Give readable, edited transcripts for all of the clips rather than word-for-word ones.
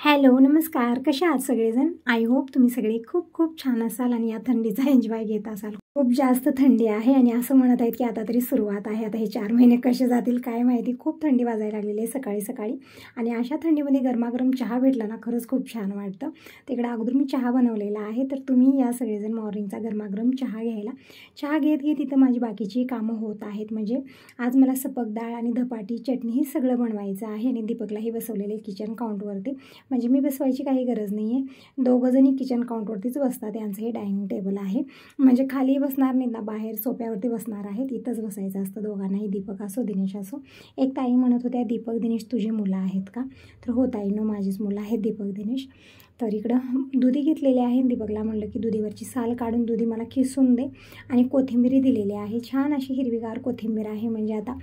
Hello नमस्कार, कशा आहात सगळेजण। आय होप तुम्ही सगळे खूप खूप छान असाल आणि या थंडीचा एन्जॉय घेत असाल। खूप जास्त थंडी आहे आणि असं म्हणत आहेत की आता तरी सुरुवात आहे। आता हे 4 महिने कसे जातील काय माहिती। खूप थंडी वाजायला लागलेली आहे सकाळी सकाळी आणि अशा थंडीमध्ये गरमागरम चहा भेटला ना खरंच खूप छान वाटतं। तिकडे अगोदर मी चहा बनवलेला आहे, तर तुम्ही या सगळेजण मॉर्निंगचा गरमागरम चहा घ्यायला। चहा घेत घेत इथं माझी बाकीची कामं होत आहेत। म्हणजे आज मला सपक डाळ आणि धपाटी चटणी हे सगळं बनवायचं आहे आणि दीपकलाही बसवलेले किचन काउंटरवरती। म्हणजे मी बसवायची काही गरज नाही आहे, दोघंजणी किचन काउंटरवरतीच बसतात। यांचं हे डायनिंग टेबल आहे, म्हणजे खाली बसणार नाही ना, बाहेर सोफ्यावरती बसणार आहेत। इथंच बसायचं असतं दोघांनाही, दीपक असो दिनेश असो। एक ताई म्हणत होत्या दीपक दिनेश तुझी मुलं आहेत का, तर हो ताईनो माझीच मुलं आहेत दीपक दिनेश। तर इकडं दुधी घेतलेले आहे। दीपकला म्हणलं की दुधीवरची साल काढून दुधी मला किसून दे आणि कोथिंबीर दिलेली आहे। छान अशी हिरवीगार कोथिंबीर आहे। म्हणजे आता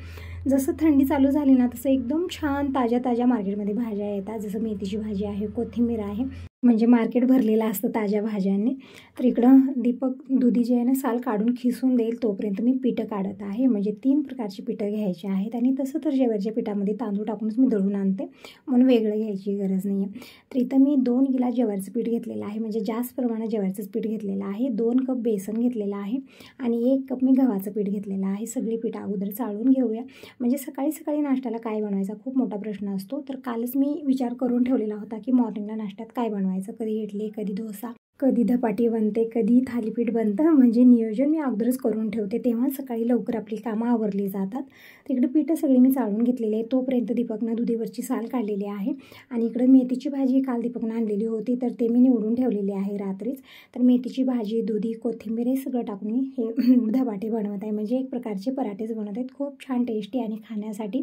जसं थंडी चालू झाली ना तसं एकदम छान ताज्या ताज्या मार्केटमध्ये भाज्या येतात। जसं मेथीची भाजी आहे, कोथिंबीर आहे, म्हणजे मार्केट भरलेलं असतं ताज्या भाज्यांनी। तर इकडं दीपक दुधी जे आहे ना साल काढून खिसून देईल तोपर्यंत मी पिठं काढत आहे। म्हणजे 3 प्रकारची पिठं घ्यायची आहेत आणि तसं तर ज्वारीच्या पिठामध्ये तांदूळ टाकूनच मी दळून आणते, म्हणून वेगळं घ्यायची गरज नाही आहे। तर इथं मी 2 गिलास ज्वारीचं पीठ घेतलेलं आहे, म्हणजे जास्त प्रमाणात ज्वारीचंच पीठ घेतलेलं आहे। 2 कप बेसन घेतलेलं आहे आणि 1 कप मी गव्हाचं पीठ घेतलेलं आहे। सगळी पीठ अगोदर चाळून घेऊया। म्हणजे सकाळी सकाळी नाश्त्याला काय बनवायचा खूप मोठा प्रश्न असतो। तर कालच मी विचार करून ठेवलेला होता की मॉर्निंगला नाश्त्यात काय बनवायचं, कधी इडली, कधी डोसा, कधी धपाटी बनते, कधी थालीपीठ बनतं। म्हणजे नियोजन मी अगोदरच करून ठेवते, तेव्हा सकाळी लवकर आपली कामं आवरली जातात। तिकडे पिठं सगळी मी चाळून घेतलेली आहे। तोपर्यंत दीपकनं दुधीवरची साल काढलेली आहे आणि इकडं मेथीची भाजी काल दीपकनं आणलेली होती, तर ते मी निवडून ठेवलेली आहे रात्रीच। तर मेथीची भाजी, दुधी, कोथिंबीर हे सगळं टाकून मी हे धपाटे बनवत आहे। म्हणजे एक प्रकारचे पराठेच बनवत आहेत, खूप छान टेस्टी आणि खाण्यासाठी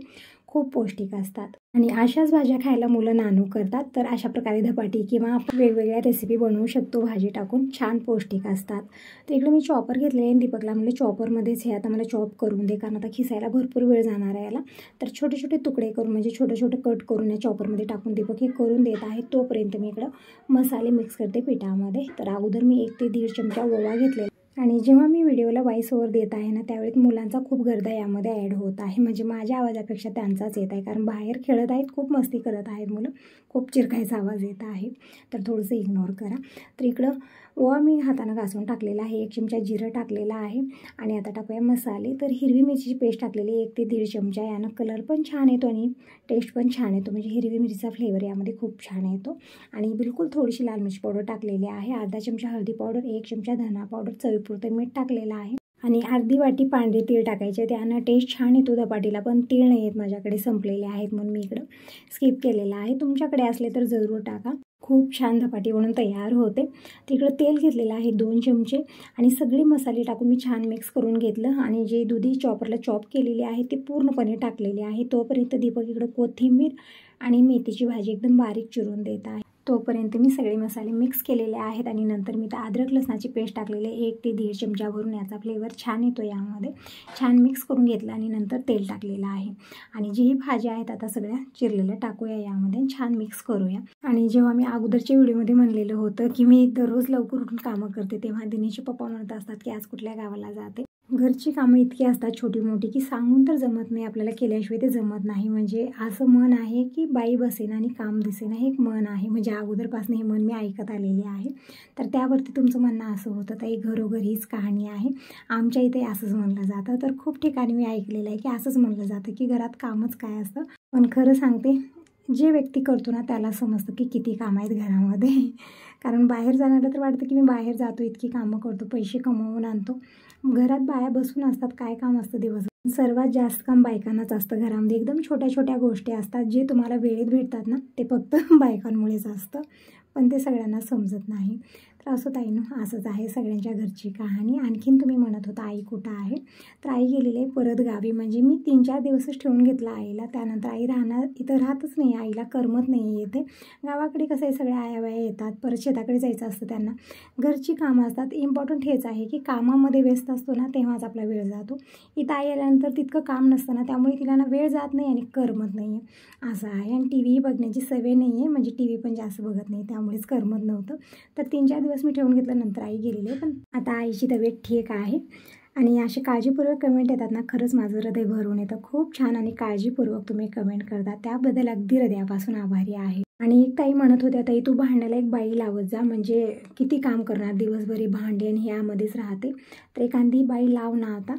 खूप पौष्टिक असतात। आणि अशाच भाज्या खायला मुलं नानू करतात, तर अशा प्रकारे धपाटी किंवा आपण वेगवेगळ्या रेसिपी बनवू शकतो भाजी टाकून, छान पौष्टिक असतात। तर इकडे मी चॉपर घेतलेले आहे। दीपकला म्हणलं चॉपरमध्येच हे आता मला चॉप करून दे, कारण आता खिसायला भरपूर वेळ जाणार आहे याला। तर छोटे छोटे तुकडे करून म्हणजे छोटे छोटे कट करून या चॉपरमध्ये टाकून दीपक हे करून देत आहे। तोपर्यंत मी इकडं मसाले मिक्स करते पिठामध्ये। तर अगोदर मी 1 ते 1.5 चमचा ओवा घेतलेला आणि जेव्हा मी व्हिडिओला व्हॉइस ओव्हर देत आहे ना त्यावेळी मुलांचा खूप गर्दा यामध्ये ॲड होत आहे। म्हणजे माझ्या आवाजापेक्षा त्यांचाच येत आहे, कारण बाहेर खेळत आहेत, खूप मस्ती करत आहेत मुलं, खूप चिरकायचा आवाज येत आहे, तर थोडंसं इग्नोर करा। तर इकडं ओवा मी हातानं घासून टाकलेला आहे, 1 चमचा जिरं टाकलेला आहे आणि आता टाकूया मसाले। तर हिरवी मिरचीची पेस्ट टाकलेली 1 ते 1.5 चमचा, यानं कलर पण छान येतो आणि टेस्ट पण छान येतो। म्हणजे हिरवी मिरचीचा फ्लेवर यामध्ये खूप छान येतो। आणि बिलकुल थोडीशी लाल मिरची पावडर टाकलेली आहे, अर्धा चमचा हळदी पावडर, 1 चमचा धना पावडर, चवीपुरतं मीठ टाकलेलं आहे आणि अर्धी वाटी पांढरे तीळ टाकायचे, त्यानं टेस्ट छान येतो धपाटीला। पण तीळ नाही आहेत माझ्याकडे, संपलेले आहेत, म्हणून मी इकडं स्किप केलेलं आहे। तुमच्याकडे असले तर जरूर टाका, खूप छान धपाटी बनून तयार होते। तिकडं तेल घेतलेलं आहे 2 चमचे आणि सगळे मसाले टाकून मी छान मिक्स करून घेतलं आणि जे दुधी चॉपरला चॉप केलेली आहे ते पूर्णपणे टाकलेले आहे। तोपर्यंत दीपक इकडं कोथिंबीर आणि मेथीची भाजी एकदम बारीक चिरून देत आहे। तोपर्यंत मी सगळे मसाले मिक्स केलेले आहेत आणि नंतर मी तर अद्रक लसणाची पेस्ट टाकलेली 1 ते 1.5 चमचा भरून, याचा फ्लेवर छान येतो यामध्ये। छान मिक्स करून घेतलं आणि नंतर तेल टाकलेलं आहे आणि जी भाज्या आहेत आता सगळ्या चिरलेल्या टाकूया यामध्ये, छान मिक्स करूया। आणि जेव्हा मी अगोदरच्या व्हिडिओमध्ये म्हणलेलं होतं की मी दररोज लवकर उठून कामं करते, तेव्हा दिनेशचे पप्पा म्हणत असतात की आज कुठल्या गावाला जाते। घरची कामं इतकी असतात छोटी मोठी की सांगून तर जमत नाही, आपल्याला केल्याशिवाय ते जमत नाही। म्हणजे असं म्हण आहे की बाई बसेना आणि काम दिसेना, हे एक म्हण आहे। म्हणजे अगोदरपासून हे म्हण मी ऐकत आलेली आहे। तर त्यावरती तुमचं म्हणणं असं होतं ताई घरोघरी हीच कहाणी आहे, आमच्या इथे असंच म्हणलं जातं। तर खूप ठिकाणी मी ऐकलेलं आहे की असंच म्हणलं जातं की घरात कामच काय असतं, पण खरं सांगते जे व्यक्ती करतो ना त्याला समजतं की किती कामं आहेत घरामध्ये। कारण बाहेर जाण्याला तर वाटतं की मी बाहेर जातो, इतकी कामं करतो, पैसे कमवून आणतो, घरात बाया बसून असतात, काय काम असतं दिवसभर। सर्वात जास्त काम बायकांनाच असतं घरामध्ये। एकदम छोट्या छोट्या गोष्टी असतात जे तुम्हाला वेळेत भेटतात ना, ते फक्त बायकांमुळेच असतं, पण ते सगळ्यांना समजत नाही। तर असं ताईनं असंच आहे सगळ्यांच्या घरची कहाणी। आणखीन तुम्ही म्हणत होता आई कुठं आहे, तर आई गेलेली आहे परत गावी। म्हणजे मी 3-4 दिवसच ठेवून घेतला आईला, त्यानंतर आई इथं राहतच नाही, आईला करमत नाही येते। गावाकडे कसं आहे सगळ्या आया बाया येतात, परत शेताकडे जायचं असतं त्यांना, घरची कामं असतात। इम्पॉर्टंट हेच आहे की कामामध्ये व्यस्त असतो ना तेव्हाच आपला वेळ जातो। इथं आई आल्यानंतर तितकं काम नसतं ना, त्यामुळे तिला ना वेळ जात नाही आणि करमत नाही आहे, असं आहे। आणि टी व्ही बघण्याची सवय नाही आहे, म्हणजे टी व्ही पण जास्त बघत नाही, त्यामुळेच करमत नव्हतं। तर 3-4 दिवस मी ठेवून घेतलं, नंतर आई गेलेली आहे, पण आता आईची तब्येत ठीक आहे आणि अशी काळजीपूर्वक कमेंट येतात ना, खरंच माझं हृदय भरून येतं. खूप छान आणि काळजीपूर्वक तुम्ही कमेंट करता, त्याबद्दल अगदी हृदयापासून आभारी आहे. आणि एक ताई म्हणत होत्या, ताई तू भांड्याला एक बाई लावत जा, म्हणजे किती काम करणार दिवसभरी भांडी आणि यामध्येच राहते, तर एखादी बाई लाव ना आता.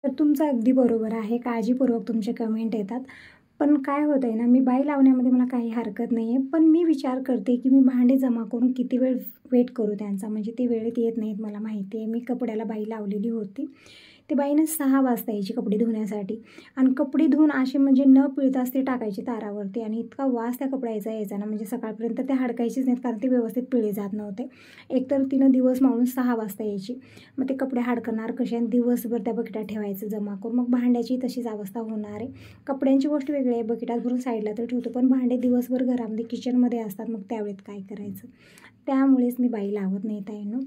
तर तुमचं अगदी बरोबर आहे, काळजीपूर्वक तुमचे कमेंट येतात. पण काय होतं आहे ना, मी बाई लावण्यामध्ये मला काही हरकत नाही आहे, पण मी विचार करते की मी भांडे जमा करून किती वेळ वेट करू त्यांचा, म्हणजे ते वेळेत येत नाहीत मला माहिती आहे. मी कपड्याला बाई लावलेली होती, ती बाईनं 6 वाजता यायची कपडे धुण्यासाठी, आणि कपडे धुवून असे म्हणजे न पिळताच ते टाकायचे तारावरती, आणि इतका वास त्या कपड्याचा यायचा ना, म्हणजे सकाळपर्यंत ते हडकायचीच नाहीत, कारण ते व्यवस्थित पिळे जात नव्हते. एकतर तिनं दिवस मावळून 6 वाजता यायची, मग ते कपडे हडकणार कसे, आणि दिवसभर त्या बकेटात ठेवायचं जमा करून, मग भांड्याची तशीच अवस्था होणार आहे. कपड्यांची गोष्ट वेगळी आहे, बकेटात भरून साईडला तर ठेवतो, पण भांडे दिवसभर घरामध्ये किचनमध्ये असतात, मग त्यावेळेत काय करायचं. त्यामुळेच मी बाई लावत नाही ताईंनो,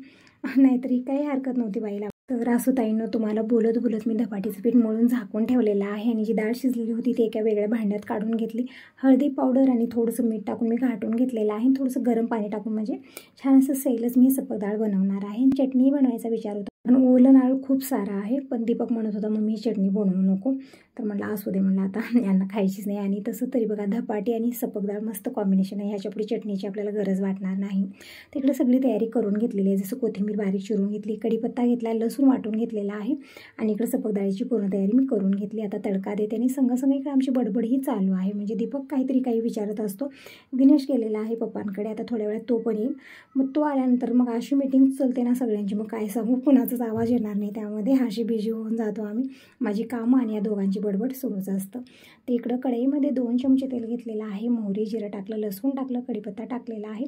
नाहीतरी काही हरकत नव्हती बाई लावत. तर असो ताईंनो, तुम्हाला बोलत बोलत मी धपाटीचं पीठ मळून झाकून ठेवलेलं आहे, आणि जी डाळ शिजलेली होती ती एका वेगळ्या भांड्यात काढून घेतली. हळदी पावडर आणि थोडंसं मीठ टाकून मी घाटून घेतलेलं आहे, थोडंसं गरम पाणी टाकून, म्हणजे छान असं सैलच मी सपक डाळ बनवणार आहे. चटणी बनवायचा विचार होता, पण ओलं नारळ खूप सारा आहे, पण दीपक म्हणत होता मम्मी चटणी बनवू नको, तर म्हटलं असू दे, म्हणलं आता यांना खायचीच नाही. आणि तसं तरी बघा, धपाटी आणि सपक डाळ मस्त कॉम्बिनेशन आहे, ह्याच्या पुढे चटणीची आपल्याला गरज वाटणार नाही. तिकडे सगळी तयारी करून घेतलेली आहे, जसं कोथिंबीर बारीक चिरून घेतली, कढीपत्ता घेतला, लसूण वाटून घेतलेला आहे, आणि इकडे सपक डाळीची पूर्ण तयारी मी करून घेतली. आता तडका देते, आणि संग इकडे आमची बडबड ही चालू आहे, म्हणजे दीपक काहीतरी काही विचारत असतो. दिनेश गेलेला आहे पप्पांकडे, आता थोड्या वेळात तो पण येईल. मग तो आल्यानंतर मग अशी मीटिंग चलते ना सगळ्यांची, मग काय सांगू, कुणाचाच आवाज येणार नाही, त्यामध्ये हाशी बिजी होऊन जातो आम्ही. माझी कामं आणि या दोघांची बडबड सुरूच असतं. ते इकडं कढईमध्ये 2 चमचे तेल घेतलेलं आहे, मोहरी जिरं टाकलं, लसूण टाकलं, कढीपत्ता टाकलेला आहे,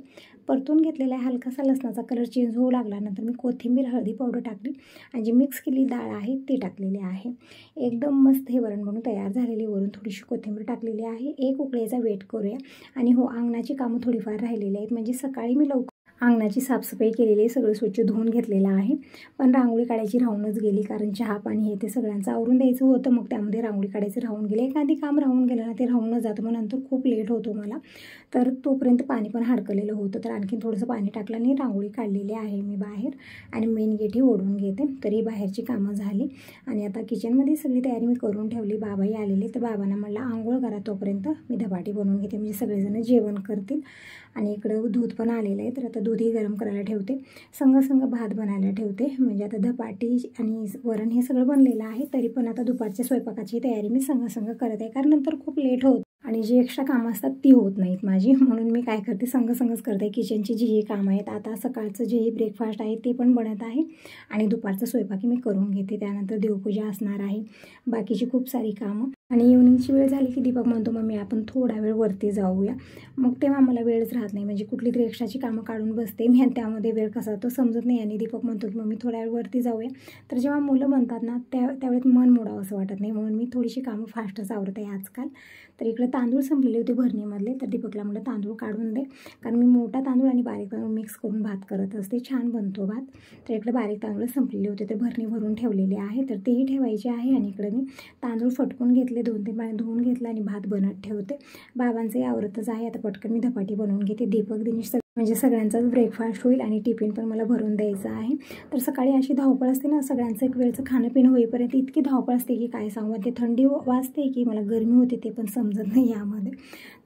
परतून घेतलेला आहे. हलकासा लसणाचा कलर चेंज होऊ लागल्यानंतर मी कोथिंबीर, हळदी पावडर टाकली, आणि जी मिक्स केली डाळ आहे ती टाकलेली आहे. एकदम मस्त हे वरण बनून तयार झालेली. वरून थोडीशी कोथिंबीर टाकलेली आहे. एक उकळीचा वेट करूया. आणि हो, अंगणाची कामं थोडीफार राहिलेली आहेत, म्हणजे सकाळी मी लवकर अंगणाची साफसफाई केलेली आहे, सगळं स्वच्छ धुवून घेतलेलं आहे, पण रांगोळी काढायची राहूनच गेली, कारण चहा पाणी हे ते सगळ्यांचं आवरून द्यायचं होतं, मग त्यामध्ये रांगोळी काढायचं राहून गेले. एखादी काम राहून गेलं ना, ते राहूनच जातं, मग नंतर खूप लेट होतो मला, तर तोपर्यंत पाणी पण हडकलेलं होतं, तर आणखीन थोडंसं पाणी टाकलं आणि रांगोळी काढलेली आहे मी बाहेर, आणि मेन गेट ही ओढून घेते. तरी बाहेरची कामं झाली, आणि आता किचनमध्ये सगळी तयारी मी करून ठेवली. बाबाही आलेले, तर बाबांना म्हटलं आंघोळ करा, तोपर्यंत मी धपाटी बनवून घेते, म्हणजे सगळेजण जेवण करतील. आणि इकडं दूध पण आलेलं आहे, तर आता दूधही गरम करायला ठेवते, संग भात बनायला ठेवते, म्हणजे आता धपाटी आणि वरण हे सगळं बनलेलं आहे. तरी पण आता दुपारच्या स्वयंपाकाची तयारी मी संग करत आहे, कारण नंतर खूप लेट होत, आणि जी एक्स्ट्रा कामं असतात ती होत नाहीत माझी, म्हणून मी काय करते, संगच करते. किचनची जी कामं आहेत, आता सकाळचं जेही ब्रेकफास्ट आहे ते पण बनत आहे, आणि दुपारचं स्वयंपाकी मी करून घेते. त्यानंतर देवपूजा असणार आहे, बाकीची खूप सारी कामं. आणि इव्हनिंगची वेळ झाली की दीपक म्हणतो मम्मी आपण थोडा वेळ वरती जाऊया, मग तेव्हा मला वेळच राहत नाही, म्हणजे कुठली तरी एक्स्ट्राची कामं काढून बसते मी, आणि त्यामध्ये वेळ कसा तो समजत नाही. आणि दीपक म्हणतो की मम्मी थोड्या वेळ वरती जाऊया, तर जेव्हा मुलं म्हणतात ना त्यावेळेत मन मोडावं असं वाटत नाही, म्हणून मी थोडीशी कामं फास्टच आवडते आजकाल. तर इकडे तांदूळ संपलेले होते भरणीमधले, तर दीपकला म्हटलं तांदूळ काढून दे, कारण मी मोठा तांदूळ आणि बारीक तांदूळ मिक्स करून भात करत असते, छान बनतो भात. तर इकडे बारीक तांदूळ संपलेले होते, तर भरणी भरून ठेवलेली आहे, तर तेही ठेवायचे आहे. आणि इकडे मी तांदूळ फटकून घेतले, 2-3 पाणी धुवून घेतलं, आणि भात बनत ठेवते. बाबांचंही आवरतच आहे, आता पटकन मी धपाटी बनवून घेते. दीपक दिनेश म्हणजे सगळ्यांचाच ब्रेकफास्ट होईल, आणि टिफिन पण मला भरून द्यायचं आहे. तर सकाळी अशी धावपळ असते ना, सगळ्यांचं एक वेळचं खाणं पिणं होईपर्यंत इतकी धावपळ असते की काय सांगू. ते थंडी वाजते की मला गरमी होते ते पण समजत नाही यामध्ये.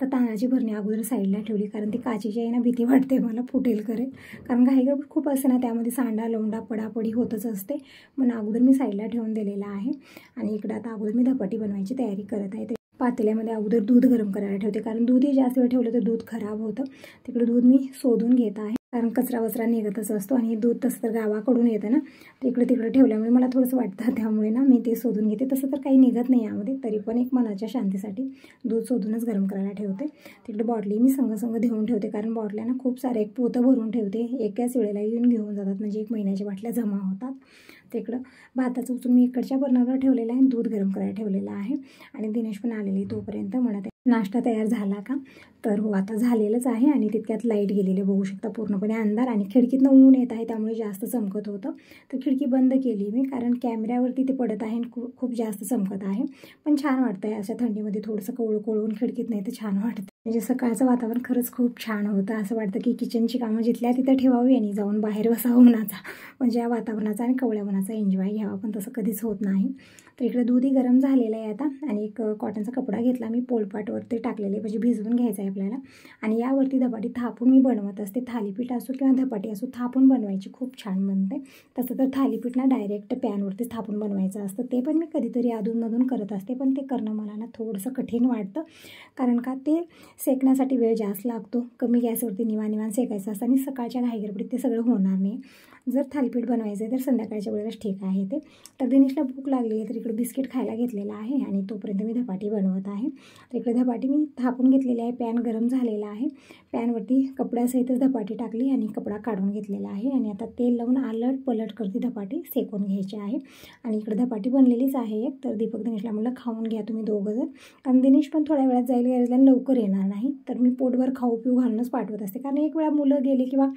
तर तांदळाची भरणी अगोदर साईडला ठेवली, कारण ती काचेची आहे ना, भीती वाटते मला फुटेल करेल, कारण घाईगडबड खूप असते ना, त्यामध्ये सांडा लोंडा पडापडी होतच असते, म्हणून अगोदर मी साईडला ठेवून दिलेला आहे. आणि इकडं आता अगोदर मी धपाटी बनवायची तयारी करत आहे. पातेल्यामध्ये अगोदर दूध गरम करायला ठेवते, कारण दूधही जास्त वेळ ठेवलं तर दूध खराब होतं. तिकडे दूध मी शोधून घेत आहे, कारण कचरा निघतच असतो, आणि दूध तसं तर गावाकडून येतं ना, तर तिकडे ठेवल्यामुळे मला थोडंसं वाटतं, त्यामुळे ना मी ते शोधून घेते. तसं तर काही निघत नाही यामध्ये, तरी पण एक मनाच्या शांतीसाठी दूध शोधूनच गरम करायला ठेवते. तिकडे बॉटली मी संग धुवून ठेवते, कारण बॉटल्या ना खूप सारे एक पोतं भरून ठेवते, एकाच वेळेला येऊन घेऊन जातात, म्हणजे 1 महिन्याच्या बाटल्या जमा होतात. तिकडं भाताचं उचून मी इकडच्या बर्नरवर ठेवलेलं आहे, दूध गरम करायला ठेवलेलं आहे. आणि दिनेश पण आलेले, तोपर्यंत म्हणत नाश्ता तयार झाला का, तर हो आता झालेलंच आहे. आणि तितक्यात लाईट गेलेले बघू शकता, पूर्णपणे अंधार, आणि खिडकीतनं ऊन येत आहे, त्यामुळे जास्त चमकत होतं. तर खिडकी बंद केली मी, कारण कॅमेऱ्यावरती ते पडत आहे आणि खूप जास्त चमकत आहे, पण छान वाटतं आहे अशा थंडीमध्ये थोडंसं कोवळून खिडकीत नाही तर छान वाटतं. म्हणजे सकाळचं वातावरण खरंच खूप छान होतं. असं वाटतं की किचनची कामं जिथल्या तिथं ठेवावी आणि जाऊन बाहेर बसावं उन्हाचा, म्हणजे या वातावरणाचा आणि कवळ्या उन्हाचा एन्जॉय घ्यावा, पण तसं कधीच होत नाही. तर इकडे दूधही गरम झालेलं आहे आता आणि एक कॉटनचा कपडा घेतला मी, पोलपाटवरती टाकलेले, म्हणजे भिजवून घ्यायचं आहे आपल्याला. आणि यावरती धपाटी थापून मी बनवत असते. थालीपीठ असो किंवा धपाटी असो, थापून बनवायची खूप छान बनते. तसं तर थालीपीठ ना डायरेक्ट पॅनवरतीच थापून बनवायचं असतं, ते पण मी कधीतरी अधूनमधून करत असते, पण ते करणं मला ना थोडंसं कठीण वाटतं. कारण का ते शेकण्यासाठी वेळ जास्त लागतो, कमी गॅसवरती निवाण शेकायचं असतं आणि सकाळच्या घाईगडबडीत ते सगळं होणार नाही. जर थालीपीठ बनवायचं आहे तर संध्याकाळच्या वेळेलाच ठीक आहे ते. तर दिनेशला भूक लागली आहे, तर इकडे बिस्किट खायला घेतलेलं आहे आणि तोपर्यंत मी धपाटी बनवत आहे. तर इकडे धपाटी मी थापून घेतलेली आहे, पॅन गरम झालेला आहे, पॅनवरती कपड्यासहितच धपाटी टाकली आणि कपडा काढून घेतलेला आहे. आणि आता तेल लावून आलट पलट करती धपाटी शेकून घ्यायची आहे. आणि इकडे धपाटी बनलेलीच आहे एक. तर दीपक दिनेशला म्हणलं खाऊन घ्या तुम्ही दोघंजण, कारण दिनेश पण थोड्या वेळात जाईल गॅरेजला, लवकर येणार नाही. तर मी पोटभर खाऊ पिऊ घालूनच पाठवत असते, कारण एक वेळा मुलं गेले किंवा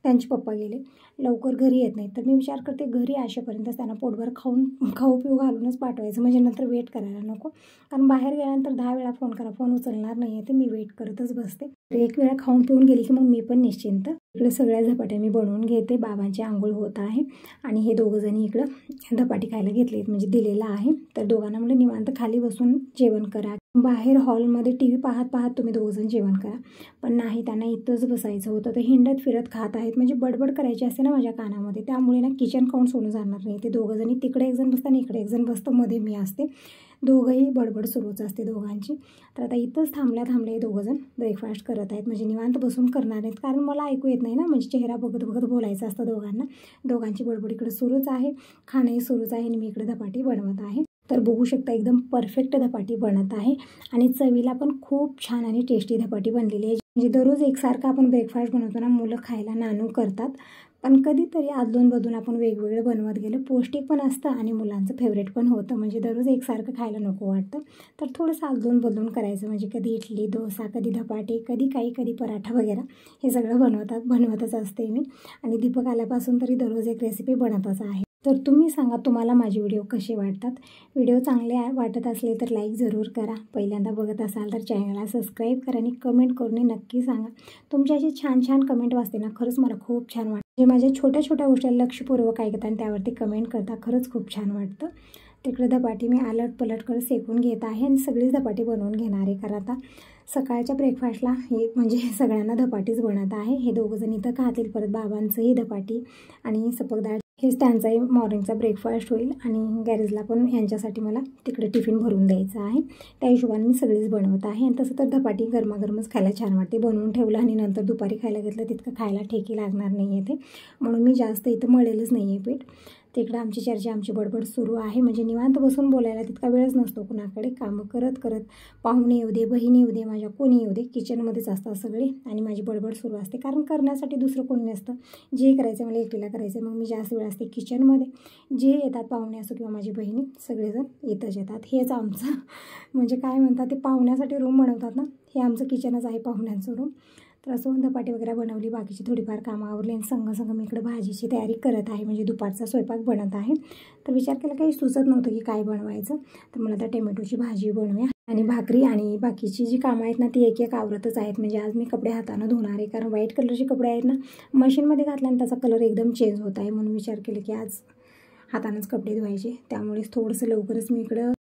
त्यांचे पप्पा गेले लवकर घरी येत नाहीत, तर मी विचार करते घरी असेपर्यंतच त्यांना पोटभर खाऊ पिऊ घालूनच पाठवायचं, म्हणजे नंतर वेट करायला नको. कारण बाहेर गेल्यानंतर 10 वेळा फोन करा, फोन उचलणार नाही आहे, ते मी वेट करतच बसते. एक वेळा खाऊन पिऊन गेली की मग मी पण निश्चिंत. इकडे सगळ्या धपाट्या मी बनवून घेते, बाबांची आंघोळ होत आहे आणि हे दोघंजणी इकडं धपाटी खायला घेतलीत, म्हणजे दिलेलं आहे. तर दोघांना म्हणलं निवांत खाली बसून जेवण करा, बाहेर हॉलमध्ये टी व्ही पाहत पाहत तुम्ही दोघंजण जेवण करा. पण नाही, त्यांना इथंच बसायचं होतं. तर हिंडत फिरत खात आहेत, म्हणजे बडबड करायची असते ना माझ्या कानामध्ये, त्यामुळे ना किचन खाऊन सोडून जाणार नाही. ते दोघंजणी तिकडे एकजण बसतं आणि इकडे एकजण बसतं, मध्ये मी असते, दोघंही बडबड सुरूच असते दोघांची. तर आता इथंच थांबले दोघंजण ब्रेकफास्ट करत आहेत, म्हणजे निवांत बसून करणार आहेत, कारण मला ऐकू येत नाही ना, म्हणजे चेहरा बघत बघत बोलायचं असतं दोघांना. दोघांची बडबड इकडे सुरूच आहे, खाणंही सुरूच आहे आणि मी इकडे धपाटी बनवत आहे. तर बघू शकता एकदम परफेक्ट धपाटी बनत आहे आणि चवीला पण खूप छान आणि टेस्टी धपाटी बनलेली आहे. म्हणजे दररोज एकसारखं आपण ब्रेकफास्ट बनवतो ना, मुलं खायला नानू करतात, पण कधीतरी अदलून बदलून आपण वेगवेगळं बनवत गेलं, पौष्टिक पण असतं आणि मुलांचं फेवरेट पण होतं. म्हणजे दररोज एकसारखं खायला नको वाटतं, तर थोडंसं अदलून बदलून करायचं. म्हणजे कधी इडली डोसा, कधी धपाटे, कधी पराठा वगैरे हे सगळं बनवतच असते मी. आणि दीपक आल्यापासून तरी दररोज एक रेसिपी बनतच आहे. तर तुम्ही सांगा तुम्हाला माझे व्हिडिओ कसे वाटतात. व्हिडिओ चांगले वाटत असले तर लाईक जरूर करा, पहिल्यांदा बघत असाल तर चॅनलला सबस्क्राईब करा आणि कमेंट करून नक्की सांगा. तुमची अशी छान छान कमेंट वाचते ना, खरंच मला खूप छान वाटतं. जे माझ्या छोट्या छोट्या गोष्टीला लक्षपूर्वक ऐकतात आणि त्यावरती कमेंट करता, खरंच खूप छान वाटतं. तिकडे धपाटी मी आलट पलट करत शेकून घेत आहे आणि सगळीच धपाटी बनवून घेणार आहे, कारण आता सकाळच्या ब्रेकफास्टला हे म्हणजे सगळ्यांना धपाटीच बनत आहे. हे दोघंजण इथं खातील, परत बाबांचंही धपाटी आणि सपक डाळ, हेच त्यांचाही मॉर्निंगचा ब्रेकफास्ट होईल. आणि गॅरेजला पण यांच्यासाठी मला तिकडे टिफिन भरून द्यायचं आहे, त्या हिशोबाने मी सगळीच बनवत आहे. आणि तसं तर धपाटी गरमागरमच खायला छान वाटते, बनवून ठेवलं आणि नंतर दुपारी खायला घेतलं तितकं खायला ठेकी लागणार नाही आहे ते, म्हणून मी जास्त इथं मळेलच नाही आहे पीठ. तिकडं आमची चर्चा, आमची बडबड सुरू आहे, म्हणजे निवांत बसून बोलायला तितका वेळच नसतो कुणाकडे. कामं करत करत पाहुणे येऊ दे, बहिणी येऊ दे, माझ्या कोणी येऊ दे, किचनमध्येच असतात सगळे आणि माझी बडबड सुरू असते, कारण करण्यासाठी दुसरं कोणी नसतं. जे करायचं मला एकटीला करायचं, मग मी जास्त वेळ असते किचनमध्ये. जे येतात पाहुणे असो किंवा माझी बहिणी, सगळेजण येतच येतात. हेच आमचं म्हणजे काय म्हणतात ते, पाहुण्यासाठी रूम बनवतात ना, हे आमचं किचनच आहे, पाहुण्यांचं रूम. तर असं धपाटी वगैरे बनवली, बाकीची थोडीफार कामं आवरली आणि संघ मी इकडे भाजीची तयारी करत आहे, म्हणजे दुपारचा स्वयंपाक बनत आहे. तर विचार केला काही सुचत नव्हतं की काय बनवायचं, तर मला आता टोमॅटोची भाजी बनवूया आणि भाकरी, आणि बाकीची जी कामं आहेत ना ती एक एक आवरतच आहेत. म्हणजे आज मी कपडे हातानं धुणार आहे, कारण व्हाईट कलरचे कपडे आहेत ना, मशीनमध्ये घातल्याने त्याचा कलर एकदम चेंज होत आहे, म्हणून विचार केला की आज हातानंच कपडे धुवायचे. त्यामुळेच थोडंसं लवकरच मी इकडं